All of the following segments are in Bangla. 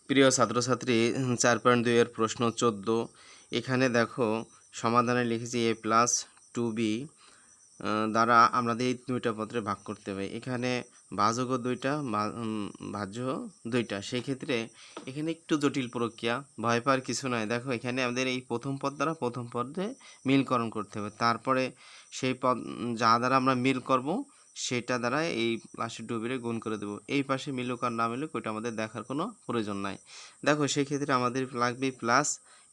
প্রিয় ছাত্রছাত্রী 4.2 এর প্রশ্ন 14 এখানে দেখো সমাধানে লিখেছি a প্লাস 2b দ্বারা আমাদের এই দুইটা পত্রে ভাগ করতে হবে। এখানে ভাজক দুইটা ভাজ্য দুইটা, সেই ক্ষেত্রে এখানে একটু জটিল প্রক্রিয়া, ভয় পাওয়ার কিছু নয়। দেখো এখানে আমাদের এই প্রথম পদ দ্বারা প্রথম পদে মিলকরণ করতে হবে, তারপরে সেই পদ যা দ্বারা আমরা মিল করব সেটা দ্বারা এই প্লাসের ডুবিরে গুণ করে দেবো। এই পাশে মিলুক আর না মিলুক ওইটা আমাদের দেখার কোনো প্রয়োজন নাই। দেখো সেই ক্ষেত্রে আমাদের লাগবে plus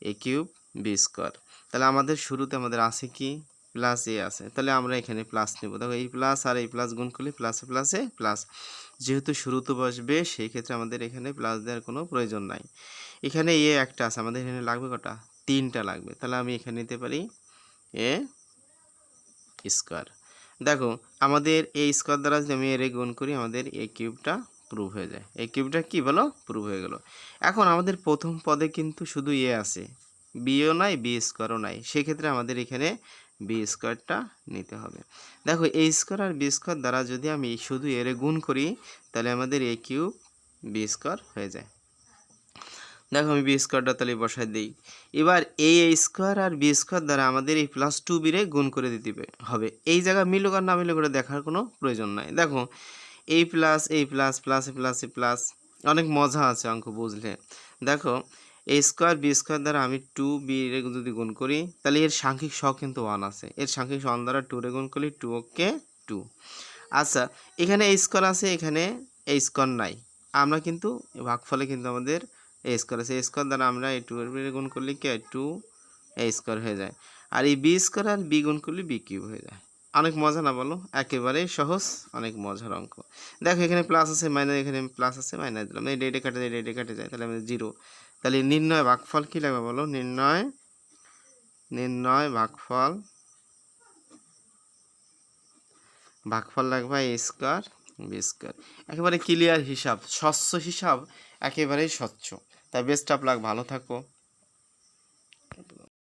a cube B square. তাহলে আমাদের শুরুতে আমাদের আছে কি প্লাস এ আছে, তাহলে আমরা এখানে প্লাস নেব। দেখো এই প্লাস আর এই প্লাস গুণ করলে প্লাসে প্লাসে প্লাস, যেহেতু শুরুতে বসবে সেই ক্ষেত্রে আমাদের এখানে প্লাস দেওয়ার কোনো প্রয়োজন নাই। এখানে এ একটা আছে, আমাদের এখানে লাগবে কটা? 3টা লাগবে। তাহলে আমি এখানে নিতে পারি এ স্কোয়ার। দেখো আমাদের এই স্কোয়ার দ্বারা যদি আমি এর গুণ করি আমাদের এ কিউবটা প্রুভ হয়ে যায়। এই কিউবটা কি বলো? প্রুভ হয়ে গেল। এখন আমাদের প্রথম পদে কিন্তু শুধু এ আছে, বিও নাই, বি স্কোয়ারও নাই, সেক্ষেত্রে আমাদের এখানে বি স্কোয়ারটা নিতে হবে। দেখো এ স্কোয়ার আর বি স্কোয়ার দ্বারা যদি আমি শুধু এর গুণ করি তাহলে আমাদের এ কিউব বি স্কোয়ার হয়ে যায়। দেখো আমি বি স্কোয়ারটা তাহলে বসাই দিই। এবার এই স্কোয়ার আর বি স্কোয়ার দ্বারা আমাদের এই প্লাস 2b রে গুণ করে দিতে হবে। এই জায়গায় মিলুক আর না মিলুক করে দেখার কোনো প্রয়োজন নাই। দেখো এই প্লাস প্লাসে প্লাসে প্লাস, অনেক মজা আছে অঙ্ক বুঝলে। দেখো এ স্কোয়ার বি স্কোয়ার দ্বারা আমি 2b রে যদি গুণ করি তাহলে এর সাংখ্যিক সহগ কিন্তু 1 আছে, এর সাংখ্যিক সহগ দ্বারা 2 রে গুণ করলে 2 কে 2। আচ্ছা এখানে এ স্কোয়ার আছে, এখানে এ স্কোয়ার নাই, আমরা কিন্তু ভাগফলে কিন্তু আমাদের এ স্কোয়ার আছে, এ স্কোয়ার দ্বারা আমরা এই 2 এর গুণ করলে কি 2 এ স্কোয়ার হয়ে যায়, আর এই বি স্কোয়ার আর বি গুণ করলে বি কিউব হয়ে যায়। অনেক মজা না বলো? একেবারে সহজ, অনেক মজার অঙ্ক। দেখো এখানে প্লাস আছে মাইনাস, এখানে প্লাস আছে মাইনাস দিলাম, এই ডেটে কাটে যায়, ডেটে কাটে যায়, তাহলে আমাদের 0। তাহলে নির্ণয় ভাগফল কি লাগবে বলো? নির্ণয় ভাগফল লাগবে এ স্কোয়ার বি স্কোয়ার। একেবারে ক্লিয়ার হিসাব, স্বচ্ছ হিসাব, একেবারেই স্বচ্ছ। তাই বেস্ট অফ লাক, ভালো থাকো।